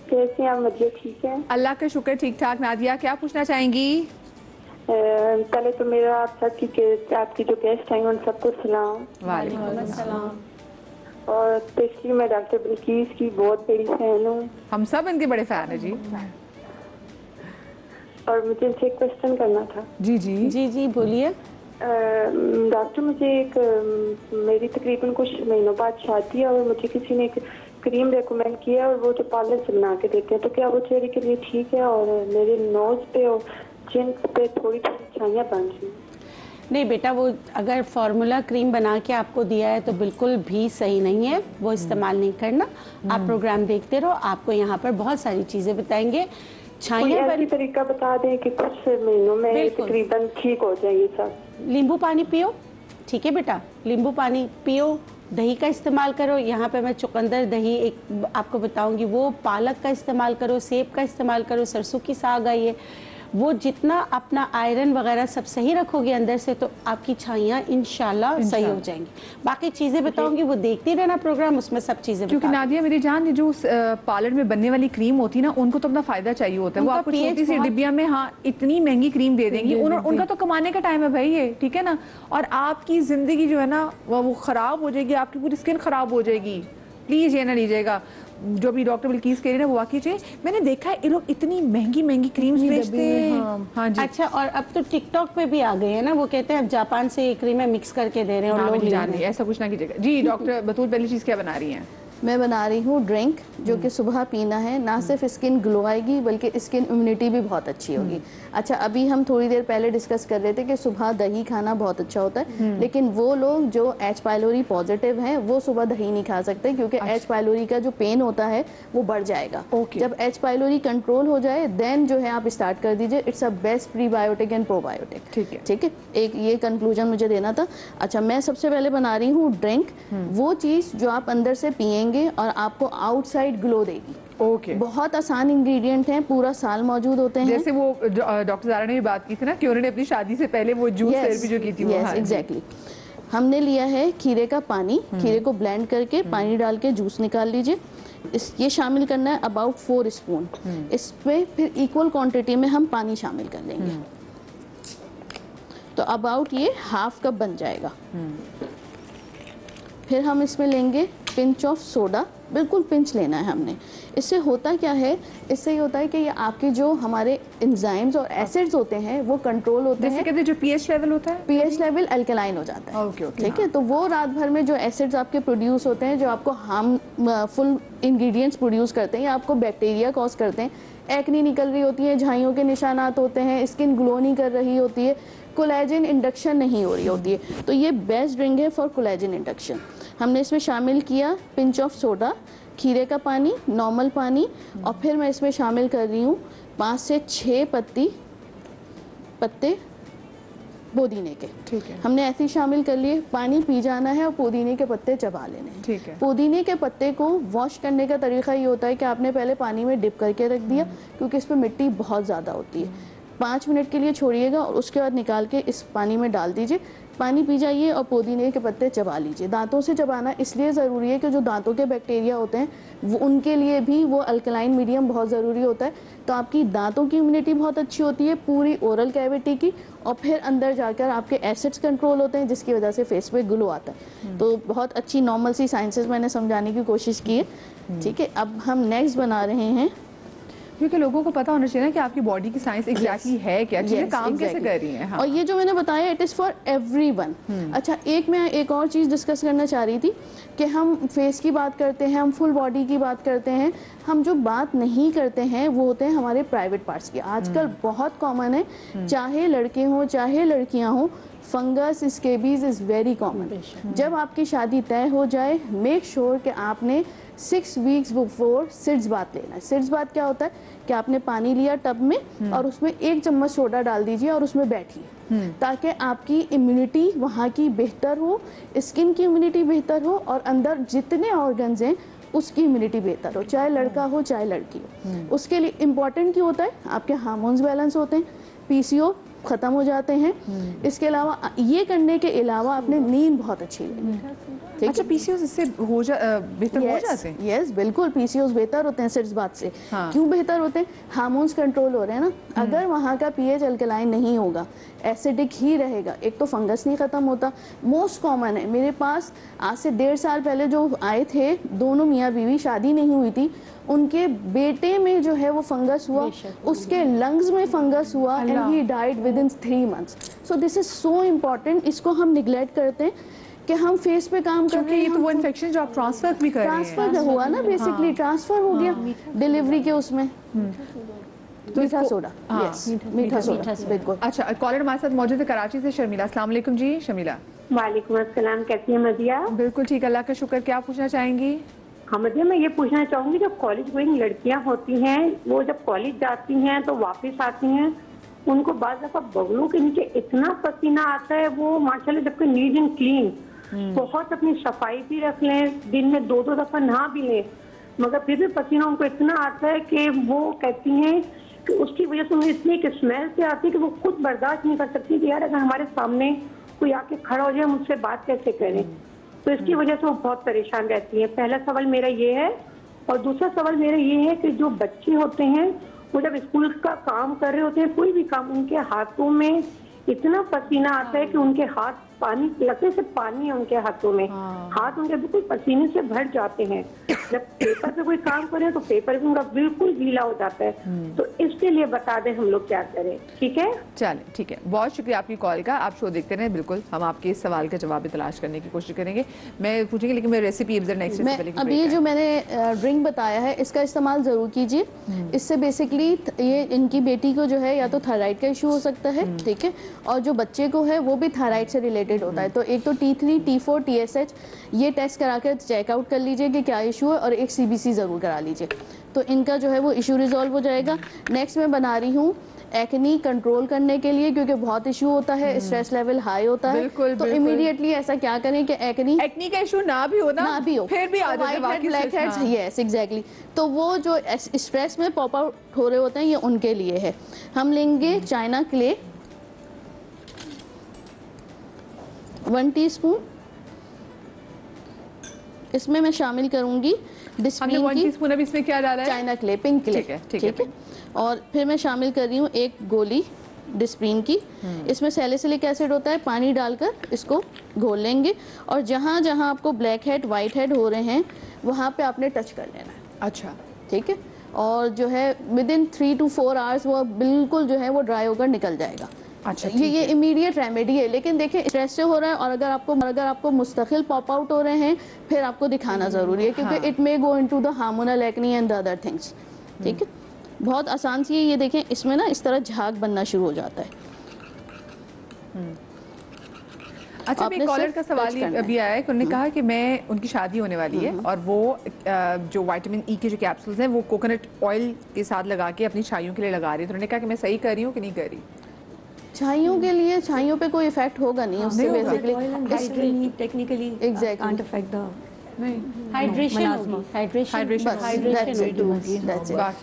कैसे हैं आप? मजे ठीक है? अल्लाह का शुक्र, ठीक ठाक। नादिया, क्या पूछना चाहेंगी? पहले तो मेरा आप सबकी आपकी जो गेस्ट हैं उन सबको सलाम। वालेकुम अस्सलाम। और स्पेशली मैं डॉक्टर बिल्किस की बहुत बड़ी फैन हूँ। हम सब इनके बड़े फैन हैं जी। और मुझे इनसे एक क्वेश्चन करना था। जी जी जी जी बोलिए। डॉक्टर, मुझे मेरी तकरीबन कुछ महीनों बाद शादी है और मुझे किसी ने एक क्रीम रेकमेंड किया और वो जो पार्लर से बना के देते हैं, तो क्या वो चेहरे के लिए ठीक है? और मेरे नोज पे और चिन पे थोड़ी थोड़ी छाइयाँ बन रही हैं। नहीं बेटा, वो अगर फार्मूला क्रीम बना के आपको दिया है तो बिल्कुल भी सही नहीं है, वो इस्तेमाल नहीं करना। आप प्रोग्राम देखते रहो, आपको यहाँ पर बहुत सारी चीज़ें बताएंगे। छाइयाँ पर तरीका बता दें कि कुछ महीनों में तकरीबन ठीक हो जाएगी सब। नींबू पानी पियो, ठीक है बेटा, नींबू पानी पियो, दही का इस्तेमाल करो। यहाँ पे मैं चुकंदर दही एक आपको बताऊंगी, वो पालक का इस्तेमाल करो, सेब का इस्तेमाल करो, सरसों की साग आई है, वो जितना अपना आयरन वगैरह सब सही रखोगे अंदर से तो आपकी छाइयाँ इंशाल्लाह सही हो जाएंगी। बाकी चीज़ें बताऊंगी, वो देखती रहना प्रोग्राम, उसमें सब चीज़ें। क्योंकि नादिया मेरी जान, जो पार्लर में बनने वाली क्रीम होती है ना, उनको तो अपना फायदा चाहिए होता है। वो आपको छोटी सी डिब्बिया में हाँ इतनी महंगी क्रीम दे देंगी। उनका तो कमाने का टाइम है भाई ये, ठीक है ना। और आपकी जिंदगी जो है ना वो खराब हो जाएगी, आपकी पूरी स्किन खराब हो जाएगी। प्लीज ये ना लीजिएगा। जो भी डॉक्टर बिल्किस कह रहे हैं वो वाकई चाहिए। मैंने देखा है ये लोग इतनी महंगी महंगी क्रीम्स बेचते हैं। हाँ जी। अच्छा, और अब तो टिकटॉक पे भी आ गए हैं ना, वो कहते हैं अब जापान से ये क्रीमें मिक्स करके दे रहे हैं और लोग जान रही है। ऐसा कुछ ना कीजिएगा जी। डॉक्टर बतूल पहली चीज क्या बना रही हैं? मैं बना रही हूँ ड्रिंक, जो कि सुबह पीना है। ना सिर्फ स्किन ग्लो आएगी बल्कि स्किन इम्यूनिटी भी बहुत अच्छी होगी। अच्छा, अभी हम थोड़ी देर पहले डिस्कस कर रहे थे कि सुबह दही खाना बहुत अच्छा होता है, लेकिन वो लोग जो एच पाइलोरी पॉजिटिव हैं वो सुबह दही नहीं खा सकते, क्योंकि एच पाइलोरी का जो पेन होता है वो बढ़ जाएगा। जब एच पाइलोरी कंट्रोल हो जाए देन जो है आप स्टार्ट कर दीजिए। It's a best prebiotic and probiotic. ठीक है, एक ये कंक्लूजन मुझे देना था। अच्छा, मैं सबसे पहले बना रही हूँ ड्रिंक, वो चीज़ जो आप अंदर से पिएंगे और आपको आउटसाइड ग्लो देगी। ओके, बहुत आसान इंग्रेडिएंट हैं, पूरा साल मौजूद होते हैं। जैसे वो डॉक्टर ज़ारा ने भी बात की थी ना कि उन्होंने अपनी शादी से पहले वो जूस थेरेपी जो की थी। Yes, exactly. हमने लिया है खीरे का पानी, खीरे को ब्लेंड करके पानी डाल के जूस निकाल लीजिए। ये शामिल करना है अबाउट 4 स्पून। इस पे फिर इक्वल क्वांटिटी में हम पानी शामिल कर देंगे, तो अबाउट ये हाफ कप बन जाएगा। फिर हम इसमें लेंगे पिंच ऑफ सोडा, बिल्कुल पिंच लेना है हमने। इससे होता क्या है, इससे ये होता है कि ये आपके जो हमारे एंजाइम्स और एसिड्स होते हैं वो कंट्रोल होते हैं। कहते हैं जो पीएच लेवल होता है, पीएच लेवल अल्कलाइन हो जाता है। ठीक है, तो वो रात भर में जो एसिड्स आपके प्रोड्यूस होते हैं, जो आपको हार्मफुल इंग्रेडिएंट्स प्रोड्यूस करते हैं या आपको बैक्टीरिया कॉज करते हैं, एक्नी निकल रही होती है, झाइयों के निशानात होते हैं, स्किन ग्लो नहीं कर रही होती है, कोलेजन इंडक्शन नहीं हो रही होती है, तो ये बेस्ट ड्रिंक है फॉर कोलेजन इंडक्शन। हमने इसमें शामिल किया पिंच ऑफ सोडा, खीरे का पानी, नॉर्मल पानी, और फिर मैं इसमें शामिल कर रही हूँ 5 से 6 पत्ते पुदीने के। ठीक है, हमने ऐसे ही शामिल कर लिए। पानी पी जाना है और पुदीने के पत्ते चबा लेने हैं। ठीक है। पुदीने के पत्ते को वॉश करने का तरीका ये होता है कि आपने पहले पानी में डिप करके रख दिया, क्योंकि इस पर मिट्टी बहुत ज़्यादा होती है। 5 मिनट के लिए छोड़िएगा और उसके बाद निकाल के इस पानी में डाल दीजिए। पानी पी जाइए और पुदीने के पत्ते चबा लीजिए। दांतों से चबाना इसलिए ज़रूरी है कि जो दांतों के बैक्टीरिया होते हैं वो उनके लिए भी वो अल्कलाइन मीडियम बहुत ज़रूरी होता है। तो आपकी दांतों की इम्यूनिटी बहुत अच्छी होती है, पूरी ओरल कैविटी की, और फिर अंदर जाकर आपके एसिड्स कंट्रोल होते हैं, जिसकी वजह से फेस पे ग्लो आता है। तो बहुत अच्छी नॉर्मल सी साइंसेस मैंने समझाने की कोशिश की है। ठीक है, अब हम नेक्स्ट बना रहे हैं, क्योंकि लोगों को पता होना चाहिए ना कि आपकी बॉडी की साइंस एग्जैक्टली है क्या, चीजें काम कैसे कर रही हैं। हाँ। और ये जो मैंने बताया इट इज़ फॉर एवरीवन। अच्छा, मैं एक और चीज़ डिस्कस करना चाह रही थी कि हम फेस की बात करते हैं, हम फुल बॉडी की बात करते हैं, हम जो बात नहीं करते हैं वो होते हैं हमारे प्राइवेट पार्ट्स की। आजकल बहुत कॉमन है, चाहे लड़के हों चाहे लड़कियां हों, fungus scabies is very common. जब आपकी शादी तय हो जाए, मेक श्योर कि आपने 6 वीक्स बिफोर सिड्स बात लेना है। सिड्स बात क्या होता है कि आपने पानी लिया टब में और उसमें 1 चम्मच सोडा डाल दीजिए और उसमें बैठिए, ताकि आपकी इम्यूनिटी वहाँ की बेहतर हो, स्किन की इम्यूनिटी बेहतर हो, और अंदर जितने ऑर्गन्स हैं उसकी इम्यूनिटी बेहतर हो, चाहे लड़का हो चाहे लड़की हो। उसके लिए इम्पॉर्टेंट क्या होता है, आपके हार्मोन्स बैलेंस होते हैं, पीसीओ ख़त्म हो जाते हैं। इसके अलावा ये करने के अलावा आपने नींद बहुत अच्छी लेनी है। अच्छा, पीसीओएस इससे बेहतर हो जाते हैं? यस, बिल्कुल पीसीओएस बेहतर होते हैं इस बात से। हाँ। क्यों बेहतर होते हैं? हार्मोन्स कंट्रोल हो रहे हैं ना। अगर वहाँ का पीएच अल्कलाइन नहीं होगा, एसिडिक ही रहेगा, एक तो फंगस नहीं खत्म होता। मोस्ट कॉमन है, मेरे पास आज से 1.5 साल पहले जो आए थे, दोनों मियाँ बीवी, शादी नहीं हुई थी, उनके बेटे में जो है वो फंगस हुआ, उसके लंग्स में फंगस हुआ and he died with in 3 months. So this is so important. इसको हम निगलेक्ट करते हैं कि हम फेस पे काम कर रहे हैं। तो वो इन्फेक्शन जो आप ट्रांसफर भी कर रहे हैं, ट्रांसफर हुआ ना, बेसिकली ट्रांसफर हो गया डिलीवरी के उसमें। तो मीठा सोडा, यस, मीठा सोडा, बिल्कुल। अच्छा, कॉलर हमारे साथ मौजूद है कराची से, शर्मिला। अस्सलाम वालेकुम जी शर्मिला। वालेकुम अस्सलाम, कैसी है मदिया? बिल्कुल ठीक, अल्लाह का शुक्र। क्या पूछना चाहेंगी? हाँ मदिया, मैं ये पूछना चाहूंगी, जब कॉलेज गोइंग लड़कियां होती हैं, वो जब कॉलेज जाती हैं तो वापस आती हैं, उनको बाज़ दफा बगलों के नीचे इतना पसीना आता है, वो माशाल्लाह जबकि नीट एंड क्लीन, बहुत अपनी सफाई भी रख लें, दिन में 2-2 दफा नहा भी लें, मगर फिर भी पसीना उनको इतना आता है कि वो कहती हैं कि उसकी वजह से उन्हें इतनी एक स्मेल से आती है कि वो खुद बर्दाश्त नहीं कर सकती कि यार अगर हमारे सामने कोई आके खड़ा हो जाए, मुझसे बात कैसे करें। तो इसकी वजह से वो बहुत परेशान रहती है। पहला सवाल मेरा ये है, और दूसरा सवाल मेरा ये है कि जो बच्चे होते हैं वो जब स्कूल का काम कर रहे होते हैं, कोई भी काम, उनके हाथों में इतना पसीना आता है कि उनके हाथ पानी लगने से पानी है उनके हाथों में, हाथ उनके बिल्कुल पसीने से भर जाते हैं। जब पेपर पे कोई काम करें तो पेपर भी उनका बिल्कुल गीला हो जाता है। तो इसके लिए बता दें हम लोग क्या करें, ठीक है? चलिए ठीक है, बहुत शुक्रिया आपकी कॉल का। आप शो देखते रहें, बिल्कुल हम आपके इस सवाल का जवाब भी तलाश करने की कोशिश करेंगे। मैं पूछेंगे, लेकिन मैं रेसिपी नेक्स्ट अभी जो मैंने ड्रिंक बताया है, इसका इस्तेमाल जरूर कीजिए। इससे बेसिकली ये इनकी बेटी को जो है या तो थायराइड का इशू हो सकता है, ठीक है, और जो बच्चे को है वो भी थायराइड से रिलेटेड होता है। तो एक तो T3, T4, TSH ये टेस्ट करा कर चेकआउट कर लीजिए कि क्या इशू है, और एक CBC ज़रूर करा लीजिए, तो इनका जो है वो इशू रिजॉल्व हो जाएगा। नेक्स्ट मैं बना रही हूँ एक्नी कंट्रोल करने के लिए, क्योंकि बहुत इशू होता है, स्ट्रेस लेवल हाई होता है। तो इमीडिएटली ऐसा क्या करें कि एक्नी का इशू ना भी हो फिर भी white head, black heads, yes exactly, तो वो जो स्ट्रेस में पॉप आउट हो रहे होते हैं, ये उनके लिए है। हम लेंगे चाइना क्ले 1 टीस्पून, इसमें मैं शामिल करूंगी डिस्प्रीन की 1 टीस्पून। अब इसमें क्या डाला है? चाइना क्ले, पिंक क्ले, ठीक है। और फिर मैं शामिल कर रही हूँ 1 गोली डिस्प्रीन की। इसमें सैलिसिलिक एसिड होता है, पानी डालकर इसको घोल लेंगे, और जहाँ जहाँ आपको ब्लैक हेड, वाइट हेड हो रहे हैं, वहाँ पे आपने टच कर लेना है। अच्छा, ठीक है, और जो है विद इन 3 to 4 आवर्स वो बिल्कुल जो है वो ड्राई होकर निकल जाएगा। अच्छा, ये इमीडिएट रेमेडी है। लेकिन देखिए, स्ट्रेस से हो रहा है और अगर आपको मुस्तकिल पॉप आउट हो रहे हैं, फिर आपको दिखाना ज़रूरी है, क्योंकि it may go into the hormonal acne and the other things, ठीक है। बहुत आसान सी है ये, देखें इसमें ना इस तरह झाग बनना शुरू हो जाता है। अच्छा, एक कॉलर का सवाल अभी आया है कि उन्होंने कहा कि मैं, उनकी शादी होने वाली है और वो जो विटामिन ई के जो कैप्सूल्स हैं वो कोकोनट ऑयल के साथ लगा के अपनी छाइयों के लिए लगा रही है। तो उन्होंने कहा कि मैं सही कर रही हूँ कि नहीं कर रही? छाइयों के लिए, छाइयों पे कोई इफेक्ट होगा नहीं उससे, basically technically exactly can't affect the hydration,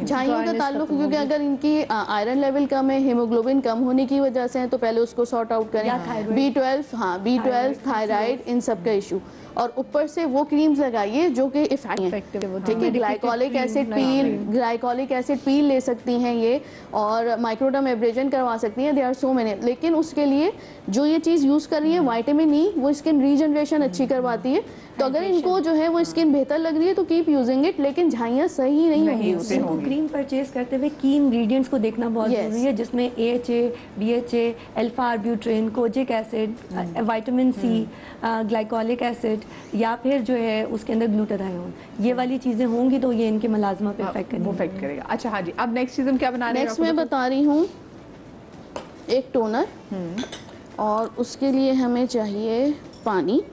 छाइयों का ताल्लुक, क्योंकि अगर इनकी आयरन लेवल कम है, हीमोग्लोबिन कम होने की वजह से है, तो पहले उसको सॉर्ट आउट करें। B12, हाँ B12, थायराइड, इन सब का इशू, और ऊपर से वो क्रीम्स लगाइए जो कि इफेक्टिव, ठीक है। ग्लाइकोलिक एसिड पील ले सकती हैं ये, और माइक्रोडर्म एब्रेजन करवा सकती हैं, दे आर सो मेनी। लेकिन उसके लिए जो ये चीज़ यूज़ कर रही है विटामिन ई, वो स्किन रीजनरेशन अच्छी करवाती है। तो अगर इनको जो है वो स्किन बेहतर लग रही है तो कीप यूजिंग इट, लेकिन झाइयाँ सही नहीं होंगी उससे। क्रीम परचेज करते हुए की इंग्रेडिएंट्स को देखना बहुत जरूरी है, जिसमें AHA, BHA, alpha arbutin, kojic acid, vitamin C, glycolic acid, या फिर जो है उसके अंदर ग्लूटाथायोन, ये वाली चीज़ें होंगी तो ये इनके मलाजमा पे इफेक्ट करेगा। अच्छा हाँ जी, अब नेक्स्ट चीज़ हम क्या बना रहे हैं? नेक्स्ट मैं बता रही हूँ एक टोनर, और उसके लिए हमें चाहिए पानी।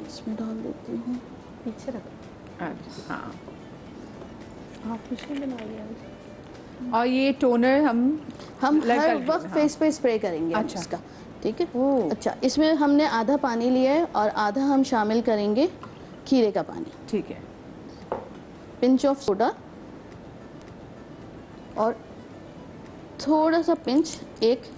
इसमें डाल देती हूँ, पीछे रखो। हाँ, बना लिया। और ये टोनर हम हर वक्त फेस पे स्प्रे करेंगे। अच्छा, इसका ठीक है। अच्छा, इसमें हमने आधा पानी लिया है और आधा हम शामिल करेंगे खीरे का पानी, ठीक है। पिंच ऑफ सोडा और थोड़ा सा पिंच,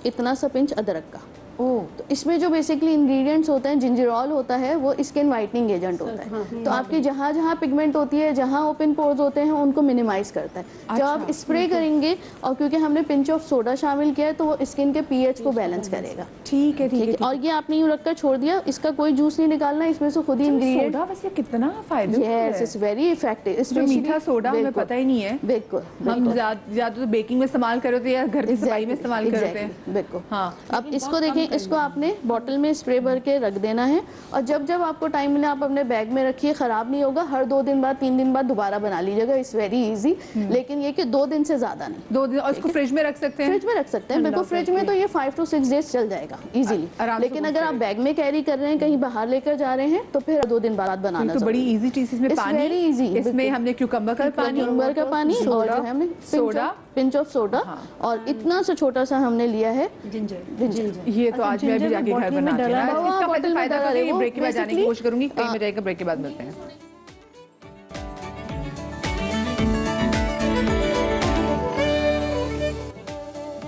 इतना सा पिंच अदरक का, तो इसमें जो बेसिकली इंग्रेडिएंट्स होते हैं, जिंजरॉल होता है वो स्किन वाइटनिंग एजेंट होता है। तो आपकी जहाँ जहाँ पिगमेंट होती है, जहाँ ओपन पोर्स होते हैं, उनको मिनिमाइज करता है। जब आप स्प्रे करेंगे, और क्योंकि हमने पिंच ऑफ सोडा शामिल किया है, तो वो स्किन के पीएच को बैलेंस करेगा। ठीक है। और ये आपने यूं रखकर छोड़ दिया, इसका कोई जूस नहीं निकालना, इसमें से खुद ही इंग्रेडिएंट। सोडा वैसे कितना फायदेमंद है। Yes, it's very effective. इसमें मीठा सोडा हमें पता ही नहीं है। बिल्कुल। हम ज्यादा तो बेकिंग में इस्तेमाल कर रहे होते हैं या घर की सफाई में इस्तेमाल कर रहे हैं। बिल्कुल। हाँ। अब इसको देखें, इसको आपने बॉटल में स्प्रे भर के रख देना है, और जब जब आपको टाइम मिले आप अपने बैग में रखिए, खराब नहीं होगा। हर 2 दिन बाद, 3 दिन बाद दोबारा बना लीजिएगा। It's very easy. लेकिन ये कि 2 दिन से ज्यादा नहीं। 2 दिन। और इसको फ्रिज में रख सकते हैं। फ्रिज में रख सकते हैं, बिल्कुल। फ्रिज में तो ये 5 to 6 डेज चल जाएगा इजीली। लेकिन अगर आप बैग में कैरी कर रहे हैं, कहीं बाहर लेकर जा रहे हैं, तो फिर 2 दिन बाद बनाना। तो बड़ी इजी चीज। इसमें पानी, वेरी इजी। इसमें हमने क्यूकम्बर का पानी, और जो है हमने सोडा, पिंच ऑफ सोडा, और इतना सा छोटा सा हमने लिया है जिंजर। ये तो आज मैं भी जाके घर बना के ना इसका फायदा करूंगी। ब्रेक के बाद जाने की कोशिश करूंगी। कहीं में जाएगा, ब्रेक के बाद मिलते हैं।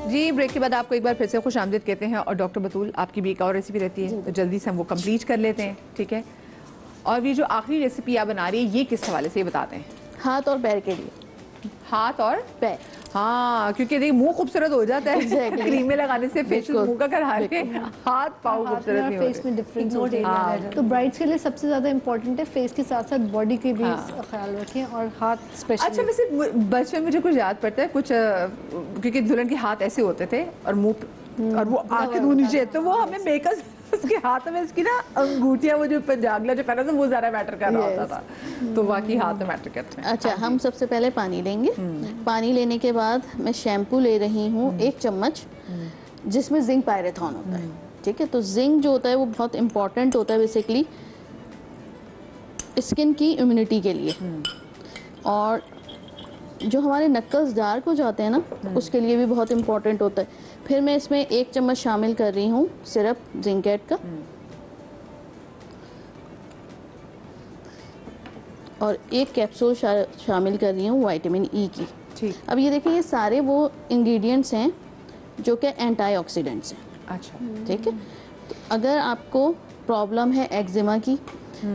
जी, ब्रेक के बाद आपको एक बार फिर से खुश आमदीद कहते हैं। और डॉक्टर बतूल, आपकी भी एक और रेसिपी रहती है, तो जल्दी से हम वो कंप्लीट कर लेते हैं, ठीक है। और ये जो आखिरी रेसिपी आप बना रही है, ये किस हवाले से बताते हैं? हाथ और पैर के लिए। हाथ और पैर। हाँ, क्योंकि देखिए मुंह खूबसूरत हो जाता है। Exactly. क्रीमें लगाने से फेशियल मुंह का करा के हाथ पाँव खूबसूरत नहीं फेस में डिफरेंस होता है। तो ब्राइड्स के लिए सबसे ज्यादा इम्पोर्टेंट है फेस के साथ साथ बॉडी के भी ख्याल रखें, और हाथ स्पेशली। अच्छा, वैसे बचपन में मुझे कुछ याद पड़ता है कुछ, क्योंकि दुल्हन के हाथ ऐसे होते थे और मुंह और वो आंखें धो नीचे, तो वो हमें मेकअप उसके हाथ में इसकी ना अंगूठियां, वो जो पंजागला जो पहना था वो ज्यादा मैटर कर रहा होता था। तो वाकई हाथ मैटर करते हैं। अच्छा, हम सबसे पहले पानी लेंगे। पानी लेने के बाद मैं शैम्पू ले रही हूँ 1 चम्मच, जिसमें जिंक पायरेथॉन होता है। ठीक है, तो जिंक जो होता है वो बहुत इंपॉर्टेंट होता है बेसिकली स्किन की इम्यूनिटी के लिए, और जो हमारे नक्कल्स डार्क हो जाते हैं ना, उसके लिए भी बहुत इंपॉर्टेंट होता है। फिर मैं इसमें 1 चम्मच शामिल कर रही हूँ सिरप जिंकेट का, और 1 कैप्सूल शामिल कर रही हूँ विटामिन ई की। ठीक। अब ये देखिए, ये सारे वो इंग्रेडिएंट्स हैं जो कि एंटीऑक्सीडेंट्स हैं। अच्छा, ठीक है। तो अगर आपको प्रॉब्लम है एक्जिमा की,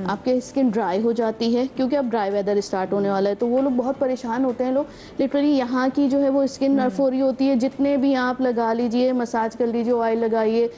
आपके स्किन ड्राई हो जाती है, क्योंकि अब ड्राई वेदर स्टार्ट होने वाला है, तो वो लोग बहुत परेशान होते हैं। लोग लिटरली यहाँ की जो है वो स्किन नर्फ हो रही होती है। जितने भी आप लगा लीजिए, मसाज कर लीजिए, ऑयल लगाइए,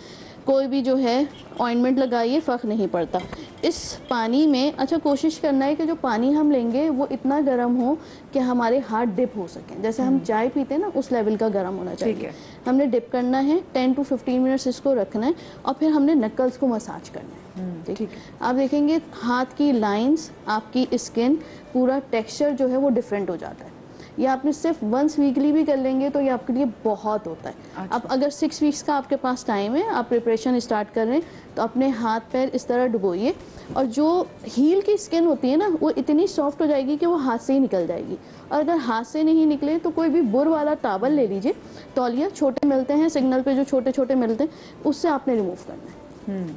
कोई भी जो है ऑइंटमेंट लगाइए, फ़र्क नहीं पड़ता। इस पानी में अच्छा कोशिश करना है कि जो पानी हम लेंगे वो इतना गर्म हो कि हमारे हाथ डिप हो सकें। जैसे हम चाय पीते हैं ना, उस लेवल का गर्म होना चाहिए। हमने डिप करना है, 10 to 15 मिनट्स इसको रखना है, और फिर हमने नक्कल्स को मसाज करना है। ठीक है। आप देखेंगे हाथ की लाइंस, आपकी स्किन, पूरा टेक्सचर जो है वो डिफरेंट हो जाता है। ये आपने सिर्फ वंस वीकली भी कर लेंगे तो ये आपके लिए बहुत होता है। अच्छा। अब अगर 6 वीक्स का आपके पास टाइम है, आप प्रिपरेशन स्टार्ट कर रहे हैं, तो अपने हाथ पैर इस तरह डुबोइए, और जो हील की स्किन होती है ना, वो इतनी सॉफ्ट हो जाएगी कि वो हाथ से ही निकल जाएगी। और अगर हाथ से नहीं निकले तो कोई भी बुर वाला टॉवल ले लीजिए, तौलिया छोटे मिलते हैं सिग्नल पे, जो छोटे छोटे मिलते हैं, उससे आपने रिमूव करना है।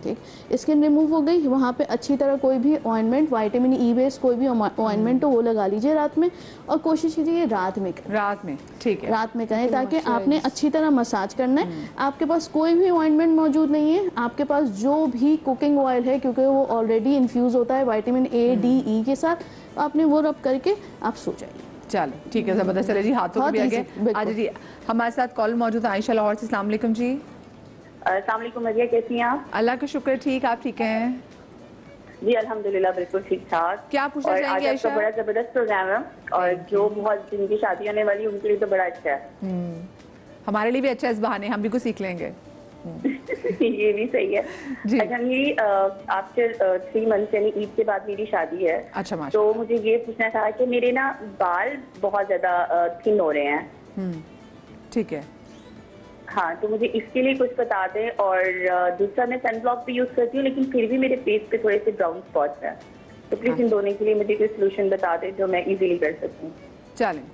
ठीक, स्किन रिमूव हो गई, वहाँ पे अच्छी तरह कोई भी ऑइंटमेंट, विटामिन ई बेस्ड कोई भी ऑइंटमेंट हो वो लगा लीजिए रात में, और कोशिश कीजिए रात में करें। रात में, ठीक है, रात में करें, ताकि आपने अच्छी तरह मसाज करना है। आपके पास कोई भी ऑइंटमेंट मौजूद नहीं है, आपके पास जो भी कुकिंग ऑयल है, क्योंकि वो ऑलरेडी इन्फ्यूज होता है विटामिन ए, डी, ई के साथ, आपने वो रब करके आप सो जाइए। चलो ठीक है, जबरदस्त। चले जी, हाथों को भी आगे। आज जी हमारे साथ कॉल मौजूद है आयशा लाहौर से। अस्सलाम वालेकुम जी। अस्सलाम वालेकुम मरिया, कैसी हैं आप? अल्लाह का शुक्र, ठीक। आप ठीक हैं? जी अल्हम्दुलिल्लाह, बिल्कुल ठीक ठाक। क्या पूछना चाहेंगे आयशा? बड़ा जबरदस्त प्रोग्राम है, और जो बहुत जिनकी शादी होने वाली उनके लिए तो बड़ा अच्छा है। हमारे लिए भी अच्छा है, इस बहाने हम भी कुछ सीख लेंगे। ये भी सही है जी। अच्छा, मेरी आफ्टर 3 मंथ्स यानी ईद के बाद मेरी शादी है। अच्छा, तो मुझे ये पूछना था कि मेरे ना बाल बहुत ज्यादा थिन हो रहे हैं। ठीक है। हाँ, तो मुझे इसके लिए कुछ बता दें। और दूसरा, मैं सनब्लॉक भी यूज करती हूँ, लेकिन फिर भी मेरे फेस पे थोड़े से ब्राउन स्पॉट्स हैं। तो प्लीज इन दोनों के लिए मुझे कोई सोल्यूशन बता दें जो मैं इजीली कर सकूँ।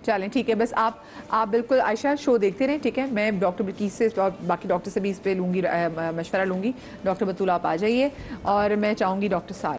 चलें ठीक है। बस आप बिल्कुल आयशा शो देखते रहें, ठीक है। मैं डॉक्टर बिल्कीस से और बाकी डॉक्टर से भी इस पे लूँगी, मशवरा लूँगी। डॉक्टर बतूल आप आ जाइए, और मैं चाहूँगी डॉक्टर सारा